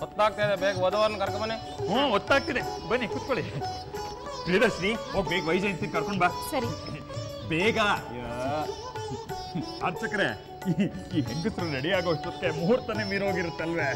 ಹೊತ್ತಾಗ್ತಿದೆ, ಬೇಗ ವಧುವನ್ನು ಕರ್ಕೊಂಬನ್ನಿ. ಹೊತ್ತಾಗ್ತಿದೆ, ಬನ್ನಿ ಕುತ್ಕೊಳ್ಳಿ. ಪ್ರಿಯದರ್ಶಿನಿ, ಹೋಗಿ ಬೇಗ ವೈಜಯಂತಿ ಕರ್ಕೊಂಡ್ ಬಾ. ಸರಿ ಬೇಗ. ಅರ್ಚಕ್ರೆ, ಈ ಹೆಂಗಸರು ರೆಡಿ ಆಗೋ ಅಷ್ಟೊತ್ತಿಗೆ ಮುಹೂರ್ತನೇ ಮೀರೋಗಿರುತ್ತಲ್ವೇ?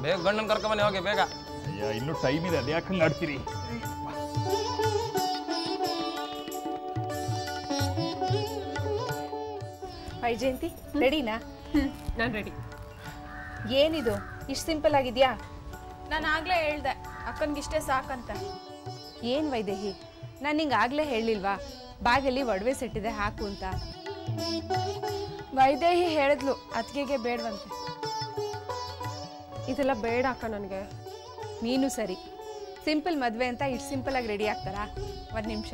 ಬೇಗ ಗಂಡನ ಕರ್ಕೊಂಬನ್ನಿ, ಹೋಗಿ ಬೇಗ. ಅಯ್ಯ, ಇನ್ನೂ ಟೈಮ್ ಇದೆ, ಅದ್ಯಾಕೆ ಹಂಗೆ ಆಡ್ತೀರಿ? ವೈಜಯಂತಿ ರೆಡಿನಾ? ನಾನು ರೆಡಿ. ಏನಿದು ಇಷ್ಟು ಸಿಂಪಲ್ ಆಗಿದ್ಯಾ? ನಾನು ಆಗ್ಲೇ ಹೇಳ್ದೆ ಅಕ್ಕನ್ಗಿಷ್ಟೇ ಸಾಕಂತ. ಏನ್ ವೈದೇಹಿ, ನಾನು ನಿಂಗೆ ಆಗ್ಲೇ ಹೇಳಿಲ್ವಾ ಬ್ಯಾಗಲ್ಲಿ ಒಡವೆ ಸೆಟ್ಟಿದೆ ಹಾಕು ಅಂತ? ವೈದೇಹಿ ಹೇಳಿದ್ಲು ಅತ್ತಿಗೆಗೆ ಬೇಡವಂತೆ. ಇದೆಲ್ಲ ಬೇಡ ಅಕ್ಕ ನನಗೆ. ನೀನು ಸರಿ, ಸಿಂಪಲ್ ಮದುವೆ ಅಂತ ಇಷ್ಟು ಸಿಂಪಲ್ ಆಗಿ ರೆಡಿ ಆಗ್ತಾರಾ? ಒಂದು ನಿಮಿಷ.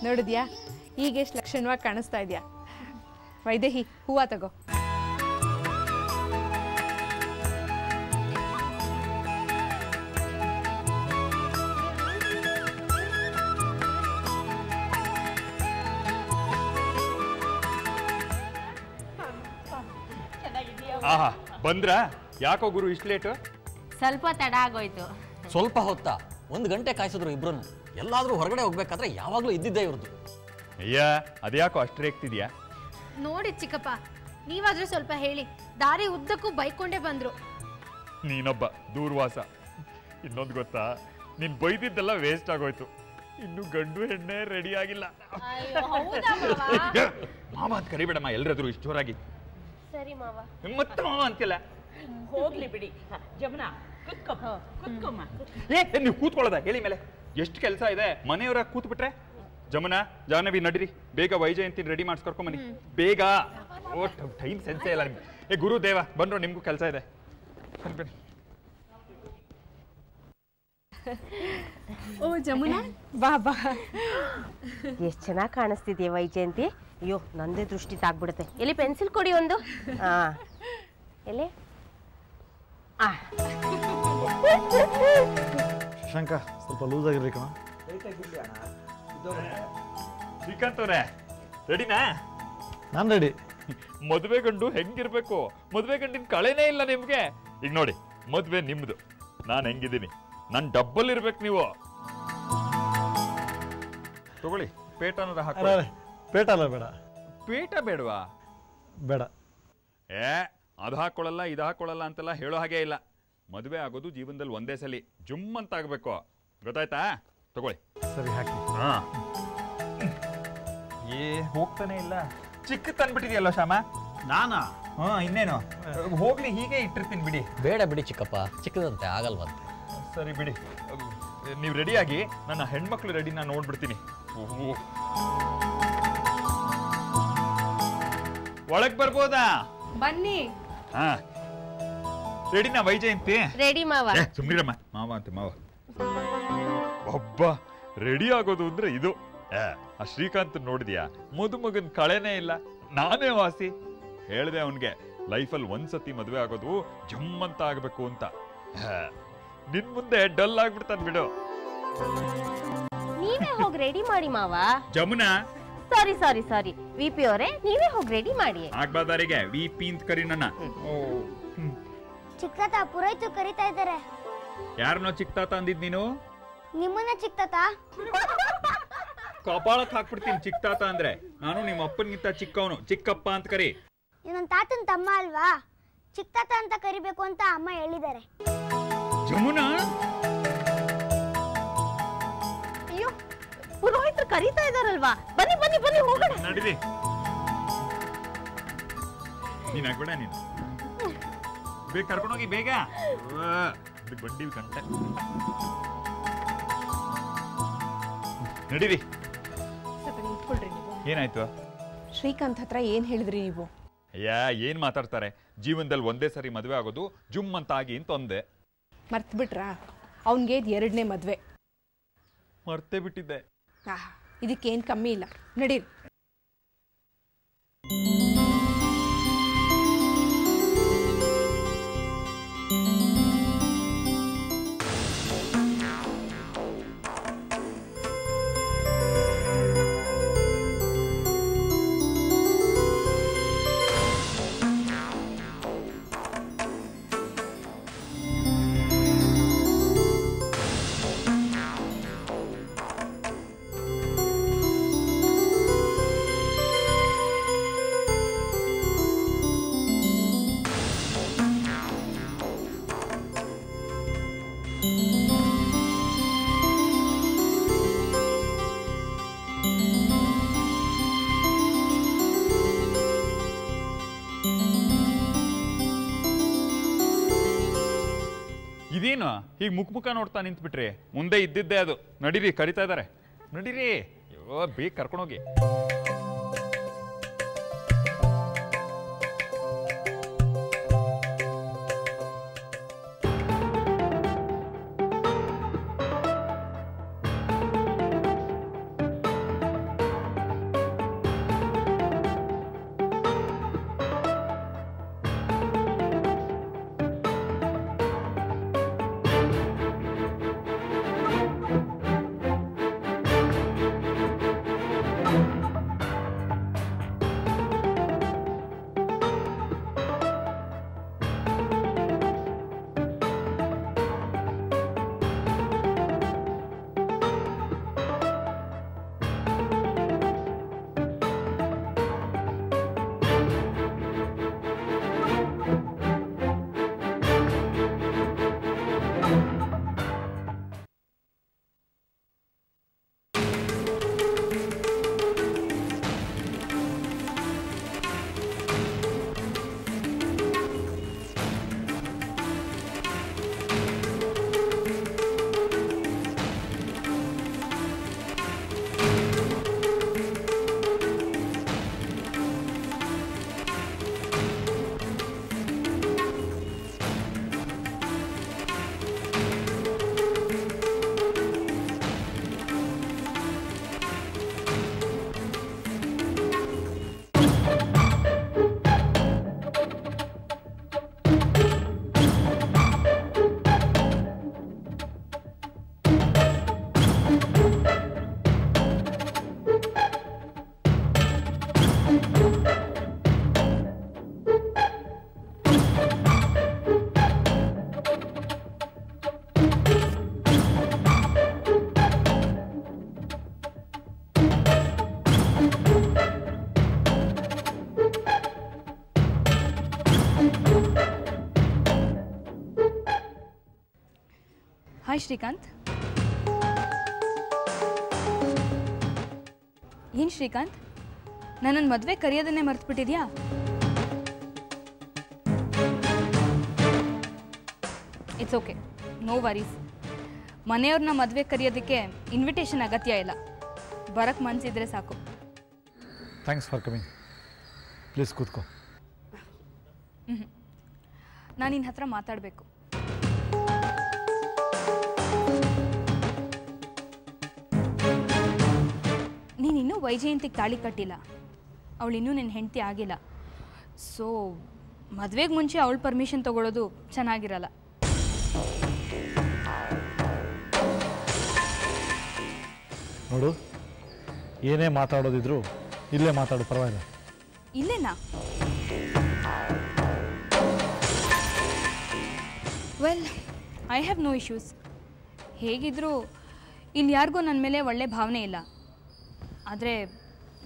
ನೋಡಿದ್ಯಾ, ಈಗ ಎಷ್ಟು ಲಕ್ಷಣವಾಗಿ ಕಾಣಿಸ್ತಾ ಇದೆಯಾ? ವೈದೇಹಿ, ಹೂವ ತಗೋ. ಆಹಾ, ಬಂದ್ರಾ? ಯಾಕೋ ಗುರು ಇಷ್ಟು ಲೇಟು? ಸ್ವಲ್ಪ ತಡ ಆಗೋಯ್ತು. ಸ್ವಲ್ಪ ಹೊತ್ತಾ? 1 ಗಂಟೆ ಕಾಯಿಸಿದ್ರು ಇಬ್ರು. ಎಲ್ಲಾದ್ರೂ ಹೊರಗಡೆ ಹೋಗ್ಬೇಕಾದ್ರೆ ಯಾವಾಗ್ಲೂ ಇದ್ದಿದ್ದೇ ಇವ್ರದ್ದು. ಅಯ್ಯ, ಅದ್ಯಾಕೋ ಅಷ್ಟು ರೇಗ್ತಿದ್ಯಾ? ನೋಡಿ ಚಿಕ್ಕಪ್ಪ, ನೀವಾದ್ರೂ ಸ್ವಲ್ಪ ಹೇಳಿ. ದಾರಿ ಉದ್ದಕ್ಕೂ ಬೈಕೊಂಡೇ ಬಂದ್ರು. ನೀನೊಬ್ಬ ದೂರ್ವಾಸ. ಇನ್ನೊಂದು ಗೊತ್ತಾ, ನೀನ್ ಬೈದಿದ್ದೆಲ್ಲ ವೇಸ್ಟ್ ಆಗೋಯ್ತು. ಇನ್ನು ಗಂಡು ಹೆಣ್ಣೆ ರೆಡಿ ಆಗಿಲ್ಲ. ಮಾವ ಅಂತ ಕರಿಬೇಡಮ್ಮ, ಎಲ್ರಾದ್ರು ಇಷ್ಟು ಜೋರಾಗಿ. ಸರಿ ಮಾವ. ಮತ್ತೆ ಮಾವ ಅಂತಿಲ್ಲ. ಹೋಗ್ಲಿ ಬಿಡಿ. ಜಮುನಾ, ಕುತ್ಕೊಮ್ಮ. ನೀವು ಕೂತ್ಕೊಳ್ಳೋದ? ಹೇಳಿ ಮೇಲೆ ಎಷ್ಟು ಕೆಲಸ ಇದೆ. ಮನೆಯವರ ಕೂತ್ ಬಿಟ್ರೆ. ಜಮುನಾ, ಜಾಹ್ನವಿ ನಡೀರಿ, ಬೇಗ ವೈಜಯಂತಿ ರೆಡಿ ಮಾಡಿಸ್ಕರ್ಕೊಂಬನ್ನಿ ಬೇಗ. ಓ, ಟೈಮ್ ಸೆನ್ಸೇ ಇಲ್ಲ ನಿಮ್ಗೆ. ಗುರುದೇವ ಬಂದ್ರು, ನಿಮ್ಗೂ ಕೆಲಸ ಇದೆ. ಬನ್ನಿ. ಓ ಜಮುನಾ, ಬಾ ಬಾ. ಎಷ್ಟು ಚೆನ್ನಾಗಿ ಕಾಣಿಸ್ತಿದೆಯಾ ವೈಜಯಂತಿ? ಅಯ್ಯೋ, ನಂದೇ ದೃಷ್ಟಿ ತಾಗ್ಬಿಡುತ್ತೆ. ಎಲ್ಲಿ ಪೆನ್ಸಿಲ್ ಕೊಡಿ ಒಂದು. ಎಲ್ಲಿ? ಶಂಕ, ಸ್ವಲ್ಪ ಲೂಸ್ ಆಗಿರ್ಬೇಕು. ಶ್ರೀಕಾಂತ್ ಅವರೇ, ರೆಡಿನಾ? ನಾನು ರೆಡಿ. ಮದುವೆ ಗಂಡು ಹೆಂಗಿರ್ಬೇಕು? ಮದುವೆ ಗಂಡಿನ ಕಳೆನೇ ಇಲ್ಲ ನಿಮ್ಗೆ. ಈಗ ನೋಡಿ, ಮದುವೆ ನಿಮ್ದು, ನಾನು ಹೆಂಗಿದ್ದೀನಿ, ನಾನು ಡಬ್ಬಲ್ ಇರ್ಬೇಕು. ನೀವು ತಗೊಳ್ಳಿ, ಪೇಟನ ಹಾಕಿ. ಪೇಟ ಅಲ್ಲ, ಬೇಡ. ಪೇಟ ಬೇಡವಾ? ಬೇಡ. ಅದು ಹಾಕೊಳ್ಳಲ್ಲ, ಇದು ಹಾಕೊಳ್ಳಲ್ಲ ಅಂತೆಲ್ಲ ಹೇಳೋ ಹಾಗೆ ಇಲ್ಲ. ಮದುವೆ ಆಗೋದು ಜೀವನದಲ್ಲಿ ಒಂದೇ ಸಲ, ಜುಮ್ ಅಂತ ಆಗ್ಬೇಕು. ಗೊತ್ತಾಯ್ತಾ? ತಗೊಳ್ಳಿ. ಸರಿ, ಹಾಕಿ. ಹೋಗ್ತಾನೆ ಇಲ್ಲ. ಚಿಕ್ಕ ತಂದ್ಬಿಟ್ಟಿದೆಯಲ್ಲ ಶ್ಯಾಮ. ನಾನಾ? ಇನ್ನೇನು, ಹೋಗ್ಲಿ, ಹೀಗೆ ಇಟ್ಟಿರ್ತೀನಿ ಬಿಡಿ. ಬೇಡ ಬಿಡಿ ಚಿಕ್ಕಪ್ಪ, ಚಿಕ್ಕದಂತೆ ಆಗಲ್ವಂತೆ. ಸರಿ ಬಿಡಿ, ನೀವು ರೆಡಿಯಾಗಿ, ನನ್ನ ಹೆಣ್ಮಕ್ಳು ರೆಡಿನ ನೋಡ್ಬಿಡ್ತೀನಿ. ಒಳಗ್ ಬರ್ಬೋದಾ? ಬನ್ನಿ. ಹಾ, ರೆಡಿನಾ ವೈಜಯಂತಿ? ರೆಡಿ ಮಾವ. ಸುಮ್ನಿರಮ್ಮ, ಮಾವ ಅಂತ ಮಾವ. ಒಬ್ಬ ರೆಡಿ ಆಗೋದು ಅಂದ್ರೆ ಇದು. ಆ ಶ್ರೀಕಾಂತ್ ನೋಡಿದ್ಯಾ? ಮದುಮಗನ್ ಕಳೆನೇ ಇಲ್ಲ, ನಾನೇ ವಾಸಿ. ಹೇಳ್ದೆ ಅವನ್ಗೆ, ಲೈಫಲ್ಲಿ ಒಂದ್ಸತಿ ಮದುವೆ ಆಗೋದು ಜಮ್ ಅಂತ ಆಗ್ಬೇಕು ಅಂತ. ನಿನ್ ಮುಂದೆ ಡಲ್ ಆಗ್ಬಿಡ್ತಾನೆ ಬಿಡು. ನೀವೇ ಹೋಗಿ ರೆಡಿ ಮಾಡಿ ಮಾವ. ಜಮುನಾ ಸಾರಿ ಸಾರಿ ಸಾರಿ VP ಅವರೇ, ನೀವೇ ಹೋಗಿ ರೆಡಿ ಮಾಡಿ. ಆಗ್ಬಾದಾರಿಗೆ VP ಅಂತ ಕರಿ ನನ್ನ. ಚಿಕ್ಕ ತಾತ ಪುರೋಹಿತರು ಕರೀತಾ ಇದ್ದಾರೆ. ಯಾರನ್ನೋ ಚಿಕ್ಕ ತಾತ ಅಂದಿದ್ ನೀನು? ನಿಮ್ಮನ್ನ ಚಿಕ್ಕ ತಾತ. ಕಪಾಳಕ್ ಹಾಕ್ಬಿಡ್ತೀನಿ ಚಿಕ್ಕ ತಾತ ಅಂದ್ರೆ. ನಾನು ನಿಮ್ಮ ಅಪ್ಪನಿಗಿಂತ ಚಿಕ್ಕವನು, ಚಿಕ್ಕಪ್ಪ ಅಂತ ಕರಿ. ನನ್ನ ತಾತನ ತಮ್ಮ ಅಲ್ವಾ, ಚಿಕ್ಕ ತಾತ ಅಂತ ಕರಿಬೇಕು ಅಂತ ಅಮ್ಮ ಹೇಳಿದ್ದಾರೆ. ಜಮುನಾ ಅಯ್ಯೋ, ಪುರೋಹಿತರು ಕರೀತಾ ಇದಾರಲ್ವಾ, ಬನ್ನಿ ಬನ್ನಿ ಬನ್ನಿ ಹೋಗೋಣ. ನಡೀರಿ, ನೀನ್ ಆಗ್ಬೇಡ, ನೀನು ಬೇಗ ಕರ್ಕೊಂಡೋಗಿ ಬೇಗ. ಬಂಡಿ ಗಂಟೆ ನಡೀರಿ. ಏನಾಯ್ತು? ಶ್ರೀಕಾಂತ್ ಹತ್ರ ಏನ್ ಹೇಳಿದ್ರಿ ನೀವು? ಅಯ್ಯ, ಏನ್ ಮಾತಾಡ್ತಾರೆ, ಜೀವನದಲ್ಲಿ ಒಂದೇ ಸರಿ ಮದ್ವೆ ಆಗೋದು, ಜುಮ್ ಅಂತ ಆಗಿ ಅಂತ ಒಂದೇ. ಮರ್ತ್ ಬಿಟ್ರಾ? ಅವನ್ಗೆ 2ನೇ ಮದ್ವೆ. ಮರ್ತೇ ಬಿಟ್ಟಿದ್ದೆ. ಇದಕ್ಕೇನ್ ಕಮ್ಮಿ ಇಲ್ಲ, ನಡೀರಿ. ಇದೇನು ಹೀಗೆ ಮುಖ ನೋಡ್ತಾ ನಿಂತ್ಬಿಟ್ರಿ? ಮುಂದೆ ಇದ್ದಿದ್ದೆ ಅದು. ನಡೀರಿ, ಕರಿತಾ ಇದಾರೆ, ನಡೀರಿ. ಅಯ್ಯೋ, ಬೇಗ ಕರ್ಕೊಂಡೋಗಿ. ಹಾಯ್ ಶ್ರೀಕಾಂತ್. ಏನು ಶ್ರೀಕಾಂತ್, ನನ್ನನ್ನು ಮದುವೆ ಕರೆಯೋದನ್ನೇ ಮರ್ತ್ಬಿಟ್ಟಿದ್ಯಾ? It's okay, no worries. ಮನೆಯವ್ರನ್ನ ಮದುವೆ ಕರೆಯೋದಕ್ಕೆ ಇನ್ವಿಟೇಷನ್ ಅಗತ್ಯ ಇಲ್ಲ, ಬರಕ್ಕೆ ಮನಸ್ಸಿದ್ರೆ ಸಾಕು. Thanks for coming. ಪ್ಲೀಸ್ ಕೂತ್ಕೋ. ನಾನು ನಿನ್ನ ಹತ್ರ ಮಾತಾಡಬೇಕು. ನೀನಿನ್ನೂ ವೈಜಯಂತಿಗೆ ತಾಳಿ ಕಟ್ಟಿಲ್ಲ, ಅವಳಿನ್ನೂ ನಿನ್ನ ಹೆಂಡತಿ ಆಗಿಲ್ಲ. ಸೊ ಮದುವೆಗೆ ಮುಂಚೆ ಅವಳ ಪರ್ಮಿಷನ್ ತೊಗೊಳೋದು ಚೆನ್ನಾಗಿರಲ್ಲ. ನೋಡು, ಏನೇ ಮಾತಾಡೋದಿದ್ರು ಇಲ್ಲೇ ಮಾತಾಡು, ಪರವಾಗಿಲ್ಲ. ಇಲ್ಲೇನಾ? Well, I have no issues. ಹೇಗಿದ್ದರೂ ಇಲ್ಲಿ ಯಾರಿಗೂ ನನ್ನ ಮೇಲೆ ಒಳ್ಳೆ ಭಾವನೆ ಇಲ್ಲ. ಆದರೆ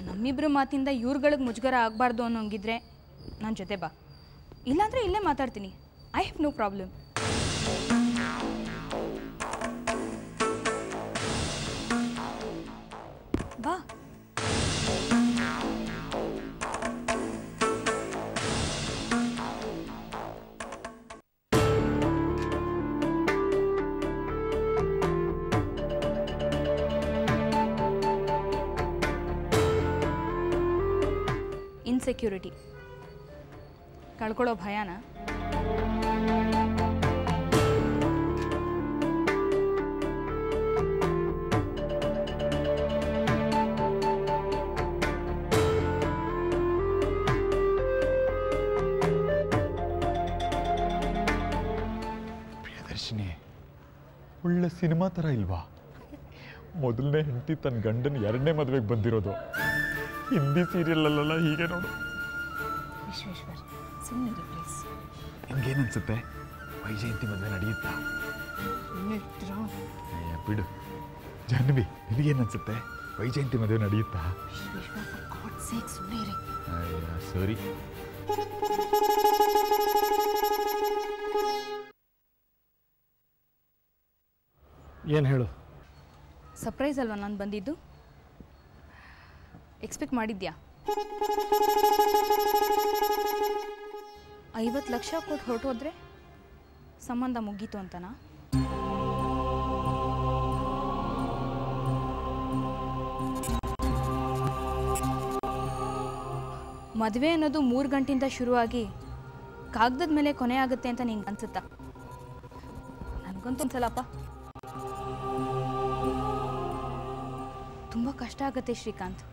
ನಮ್ಮಿಬ್ಬರ ಮಾತಿಂದ ಇವ್ರುಗಳಿಗೆ ಮುಜುಗರ ಆಗಬಾರ್ದು ಅನ್ನೋಂಗಿದ್ರೆ ನನ್ನ ಜೊತೆ ಬಾ, ಇಲ್ಲಾಂದರೆ ಇಲ್ಲೇ ಮಾತಾಡ್ತೀನಿ. I have no problem. ಬಾ. ಇನ್ಸೆಕ್ಯೂರಿಟಿ ಕಳ್ಕೊಳ್ಳೋ ಭಯನ? ಪ್ರಿಯದರ್ಶಿನಿ, ಒಳ್ಳೆ ಸಿನಿಮಾ ಥರ ಇಲ್ವಾ? ಮೊದಲನೇ ಹೆಂಡತಿ ತನ್ನ ಗಂಡನ ಎರಡನೇ ಮದುವೆಗೆ ಬಂದಿರೋದು. ಹಿಂದಿ ಸೀರಿಯಲ್ ಹೀಗೆ ನೋಡು. ವಿಶ್ವೇಶ್ವರ್, ಸುಮ್ಮನೆ ಪ್ಲೀಸ್. ನಿಮ್ಗೇನನ್ಸುತ್ತೆ? ವೈಜಯಂತಿ ಮದುವೆ ನಡೆಯುತ್ತಾ? ಬಿಡು. ಜಾಹ್ನವಿ, ನಿನಗೇನನ್ಸುತ್ತೆ? ವೈಜಯಂತಿ ಮದುವೆ ನಡೆಯುತ್ತಾ? ಸರಿ. ಏನು ಹೇಳು? ಸರ್ಪ್ರೈಸ್ ಅಲ್ವಾ ನಾನು ಬಂದಿದ್ದು? ಎಕ್ಸ್ಪೆಕ್ಟ್ ಮಾಡಿದ್ಯಾ? 50 ಲಕ್ಷ ಕೊಟ್ಟು ಹೊರಟೋದ್ರೆ ಸಂಬಂಧ ಮುಗೀತು ಅಂತನಾ? ಮದುವೆ ಅನ್ನೋದು 3 ಗಂಟೆಯಿಂದ ಶುರುವಾಗಿ ಕಾಗದದ ಮೇಲೆ ಕೊನೆ ಆಗುತ್ತೆ ಅಂತ ನಿಂಗೆ ಅನ್ಸುತ್ತಾ? ನನಗಂತೂ ಒಂದ್ಸಲಪ್ಪ ತುಂಬ ಕಷ್ಟ ಆಗುತ್ತೆ ಶ್ರೀಕಾಂತ್.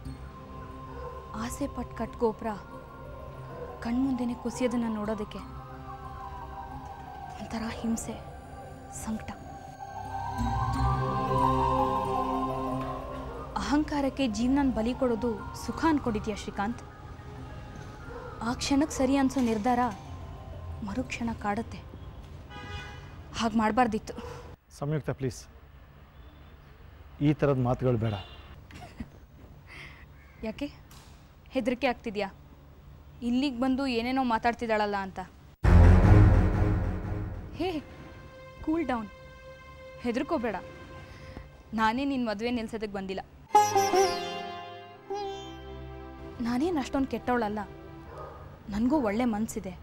ಆಸೆ ಪಟ್ಟು ಕಟ್ ಗೋಪುರ ಕಣ್ಮುಂದೆನೆ ಕುಸಿಯೋದನ್ನು ನೋಡೋದಕ್ಕೆ ಒಂಥರ ಹಿಂಸೆ, ಸಂಕಟ. ಅಹಂಕಾರಕ್ಕೆ ಜೀವನ ಬಲಿ ಕೊಡೋದು ಸುಖ ಅನ್ಕೊಂಡಿದ್ಯಾ ಶ್ರೀಕಾಂತ್? ಆ ಕ್ಷಣಕ್ಕೆ ಸರಿ ಅನ್ಸೋ ನಿರ್ಧಾರ ಮರುಕ್ಷಣ ಕಾಡುತ್ತೆ. ಹಾಗೆ ಮಾಡಬಾರ್ದಿತ್ತು. ಸಂಯುಕ್ತ, ಪ್ಲೀಸ್, ಈ ಥರದ ಮಾತುಗಳು ಬೇಡ. ಯಾಕೆ ಹೆದರಿಕೆ ಆಗ್ತಿದ್ಯಾ? ಇಲ್ಲಿಗೆ ಬಂದು ಏನೇನೋ ಮಾತಾಡ್ತಿದ್ದಾಳಲ್ಲ ಅಂತ. ಹೇ, ಕೂಲ್ ಡೌನ್, ಹೆದರ್ಕೋಬೇಡ. ನಾನೇ ನಿನ್ನ ಮದುವೆ ನಿಲ್ಸೋದಕ್ಕೆ ಬಂದಿಲ್ಲ. ನಾನೇನು ಅಷ್ಟೊಂದು ಕೆಟ್ಟವಳಲ್ಲ. ನನಗೂ ಒಳ್ಳೆ ಮನಸ್ಸಿದೆ,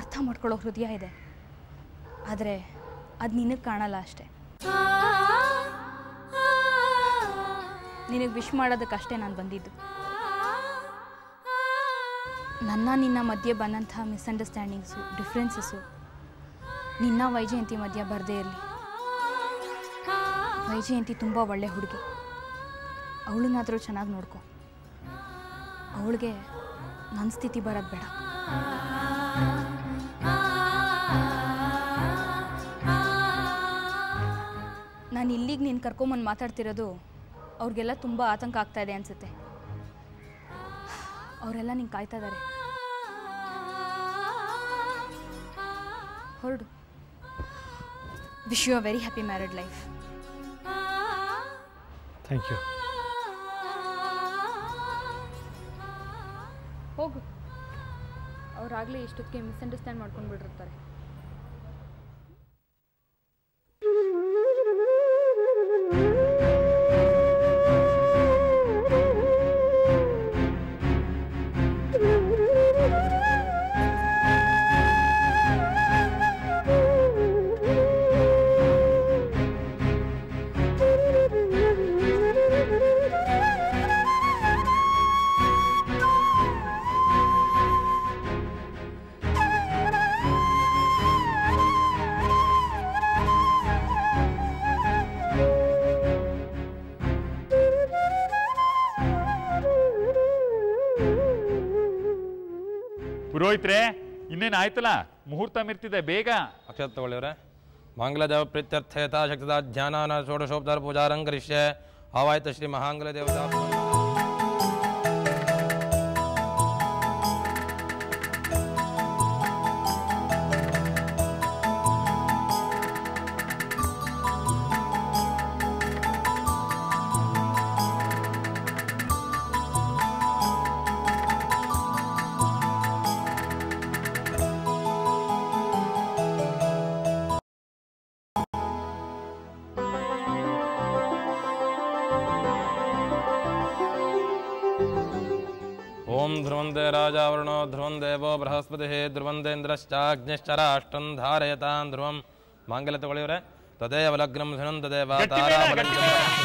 ಅರ್ಥ ಮಾಡ್ಕೊಳ್ಳೋ ಹೃದಯ ಇದೆ. ಆದರೆ ಅದು ನಿನಗೆ ಕಾಣಲ್ಲ ಅಷ್ಟೆ. ನಿನಗೆ ವಿಶ್ ಮಾಡೋದಕ್ಕಷ್ಟೇ ನಾನು ಬಂದಿದ್ದು. ನಿನ್ನ ಮಧ್ಯೆ ಬಂದಂಥ ಮಿಸ್ಅಂಡರ್ಸ್ಟ್ಯಾಂಡಿಂಗ್ಸು, ಡಿಫ್ರೆನ್ಸಸ್ಸು ನಿನ್ನ ವೈಜಯಂತಿ ಮಧ್ಯೆ ಬರದೇ ಇರಲಿ. ವೈಜಯಂತಿ ತುಂಬ ಒಳ್ಳೆ ಹುಡುಗಿ. ಅವಳನ್ನಾದರೂ ಚೆನ್ನಾಗಿ ನೋಡ್ಕೊ. ಅವಳಿಗೆ ನನ್ನ ಸ್ಥಿತಿ ಬರೋದು ಬೇಡ. ನಾನು ಇಲ್ಲಿಗೆ ನೀನು ಕರ್ಕೊಂಬಂದು ಮಾತಾಡ್ತಿರೋದು ಅವ್ರಿಗೆಲ್ಲ ತುಂಬ ಆತಂಕ ಆಗ್ತಾ ಇದೆ ಅನಿಸುತ್ತೆ. ಅವರೆಲ್ಲ ನಿಂಗೆ ಕಾಯ್ತಾ ಇದ್ದಾರೆ. ಹೊರಡು. Wish you a very happy married life. Thank you. ಹೋಗು. ಅವರಾಗಲೇ ಇಷ್ಟೊತ್ತಿಗೆ ಮಿಸ್ಅಂಡರ್ಸ್ಟ್ಯಾಂಡ್ ಮಾಡ್ಕೊಂಡು ಬಿಟ್ಟಿರ್ತಾರೆ. ಪುರೋಹಿತ್ರೆ, ಇನ್ನೇನು ಆಯ್ತಲ್ಲ, ಮುಹೂರ್ತ ಮಿರ್ತಿದೆ, ಬೇಗ. ಅಕ್ಷತ ತಗೊಳ್ಳಿವ್ರೆ. ಮಂಗಲದೇವ ಪ್ರೀತ್ಯರ್ಥಯತಾ ಶಕ್ತಿದ ಧ್ಯಾನಾನ ಷೋಡಶೋಪಚಾರ ಪೂಜಾರಂ ಕರಿಷ್ಯೆ. ಆವಾಯ್ತು ಶ್ರೀ ಮಹಾಂಗಲ ದೇವತಾ ओम ध्रुवंदे राजावरणो ध्रुवं देवो बृहस्पति ध्रुवंदेन्द्रश्चाग्निश्चराष्टं धारयतां ध्रुवं मांगल्य तಗೊಳ್ಳಿವರೆ तदेव लग्नं धनं तदेव ताराबलं